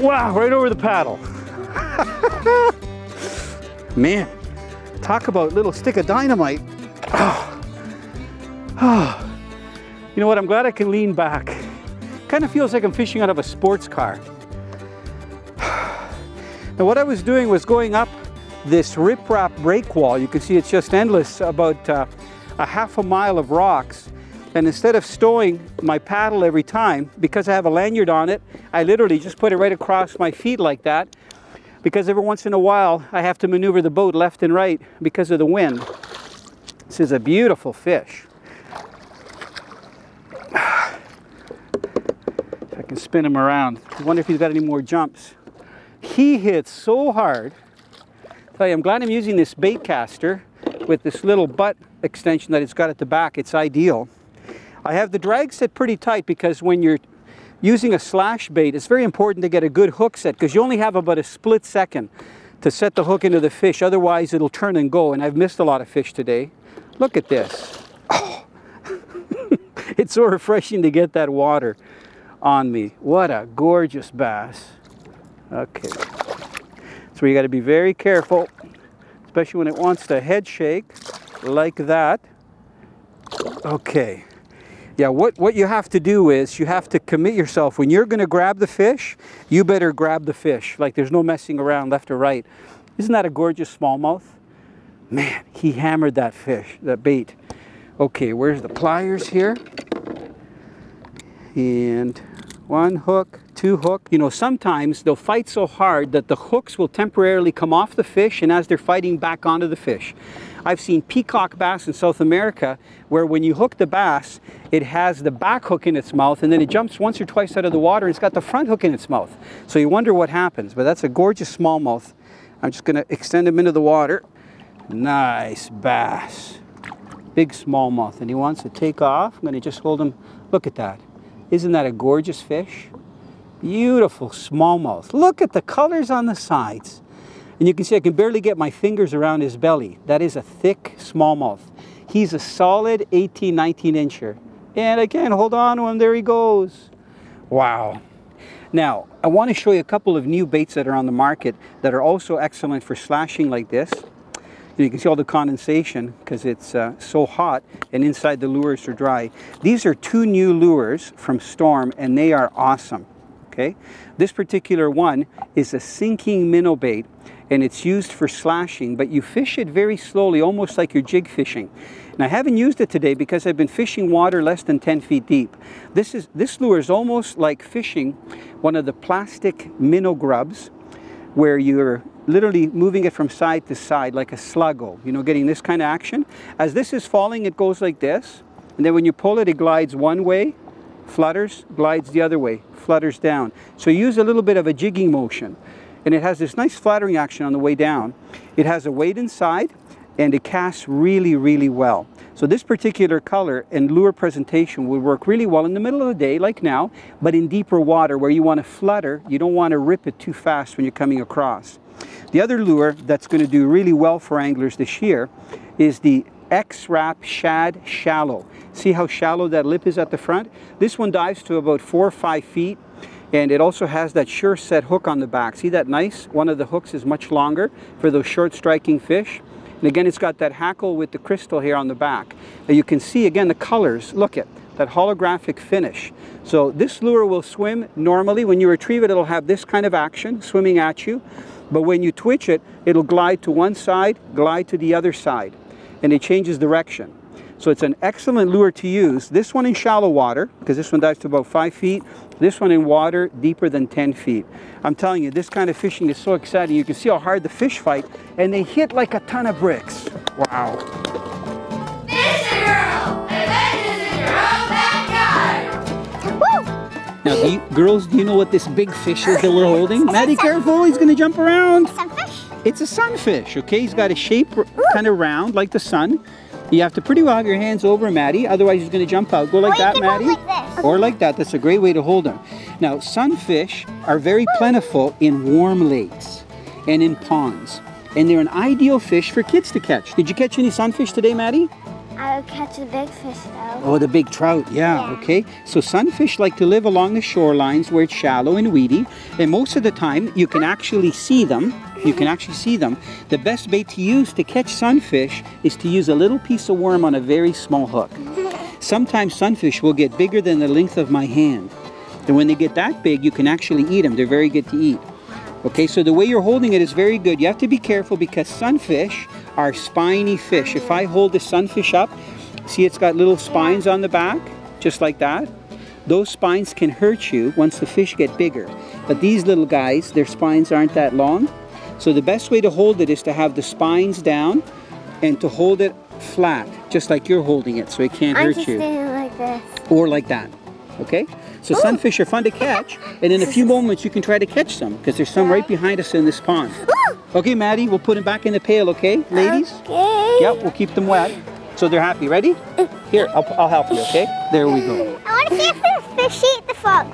Wow, right over the paddle. Man, talk about little stick of dynamite. Oh. Oh. You know what, I'm glad I can lean back. Kind of feels like I'm fishing out of a sports car. Now what I was doing was going up this riprap break wall. You can see it's just endless, about a half a mile of rocks. And instead of stowing my paddle every time, because I have a lanyard on it, I literally just put it right across my feet like that, because every once in a while I have to maneuver the boat left and right because of the wind. This is a beautiful fish. I can spin him around. I wonder if he's got any more jumps. He hits so hard. I tell you, I'm glad I'm using this bait caster with this little butt extension that it's got at the back. It's ideal. I have the drag set pretty tight because when you're using a slash bait, it's very important to get a good hook set, because you only have about a split second to set the hook into the fish. Otherwise it'll turn and go, and I've missed a lot of fish today. Look at this. Oh. It's so refreshing to get that water on me. What a gorgeous bass. Okay, so you got to be very careful, especially when it wants to head shake like that. Okay. Yeah, what you have to do is you have to commit yourself. When you're going to grab the fish, you better grab the fish. Like there's no messing around left or right. Isn't that a gorgeous smallmouth? Man, he hammered that fish, that bait. Okay, where's the pliers here? And one hook, two hook. You know, sometimes they'll fight so hard that the hooks will temporarily come off the fish, and as they're fighting back onto the fish. I've seen peacock bass in South America where when you hook the bass, it has the back hook in its mouth, and then it jumps once or twice out of the water and it's got the front hook in its mouth. So you wonder what happens, but that's a gorgeous smallmouth. I'm just gonna extend him into the water. Nice bass. Big smallmouth, and he wants to take off. I'm gonna just hold him. Look at that. Isn't that a gorgeous fish? Beautiful smallmouth. Look at the colors on the sides. And you can see I can barely get my fingers around his belly. That is a thick smallmouth. He's a solid 18, 19 incher. And I can't hold on to him. There he goes. Wow. Now, I want to show you a couple of new baits that are on the market that are also excellent for slashing like this. And you can see all the condensation because it's so hot, and inside the lures are dry. These are two new lures from Storm, and they are awesome. Okay? This particular one is a sinking minnow bait, and it's used for slashing, but you fish it very slowly, almost like you're jig fishing. And I haven't used it today because I've been fishing water less than 10 feet deep. This lure is almost like fishing one of the plastic minnow grubs, where you're literally moving it from side to side like a sluggo, you know, getting this kind of action. As this is falling, it goes like this, and then when you pull it, it glides one way, flutters, glides the other way, flutters down. So you use a little bit of a jigging motion. And it has this nice flattering action on the way down. It has a weight inside, and it casts really, really well. So this particular color and lure presentation would work really well in the middle of the day, like now, but in deeper water where you want to flutter, you don't want to rip it too fast when you're coming across. The other lure that's going to do really well for anglers this year is the X-Wrap Shad Shallow. See how shallow that lip is at the front? This one dives to about 4 or 5 feet. And it also has that sure set hook on the back. See that nice? One of the hooks is much longer for those short striking fish. And again, it's got that hackle with the crystal here on the back. And you can see again the colors. Look at that holographic finish. So this lure will swim normally. When you retrieve it, it'll have this kind of action swimming at you. But when you twitch it, it'll glide to one side, glide to the other side. And it changes direction. So it's an excellent lure to use. This one in shallow water, because this one dives to about 5 feet. This one in water deeper than 10 feet. I'm telling you, this kind of fishing is so exciting. You can see how hard the fish fight, and they hit like a ton of bricks. Wow. Fish Girl! Adventures in your own backyard! Woo! Now, girls, do you know what this big fish is that we're holding? Maddie, careful, he's going to jump around. Sunfish? It's a sunfish, okay? He's got a shape kind of round, like the sun. You have to pretty well have your hands over Maddie, otherwise he's going to jump out. Go like that, Maddie. Like this. Or like that. That's a great way to hold him. Now, sunfish are very plentiful in warm lakes and in ponds. And they're an ideal fish for kids to catch. Did you catch any sunfish today, Maddie? I would catch a big fish though. Oh, the big trout, yeah, okay. So sunfish like to live along the shorelines where it's shallow and weedy, and most of the time you can actually see them. You can actually see them. The best bait to use to catch sunfish is to use a little piece of worm on a very small hook. Sometimes sunfish will get bigger than the length of my hand. And when they get that big, you can actually eat them. They're very good to eat. Okay, so the way you're holding it is very good. You have to be careful because sunfish are spiny fish. If I hold the sunfish up, see it's got little spines on the back, just like that. Those spines can hurt you once the fish get bigger. But these little guys, their spines aren't that long. So the best way to hold it is to have the spines down and to hold it flat, just like you're holding it, so it can't hurt you. I'm just standing like this. Or like that, okay? So sunfish are fun to catch, and in a few moments you can try to catch some, because there's some right behind us in this pond. Okay, Maddie, we'll put them back in the pail, okay, ladies? Okay. Yep, we'll keep them wet, so they're happy. Ready? Here, I'll help you, okay? There we go. I want to see if the fish eat the frog.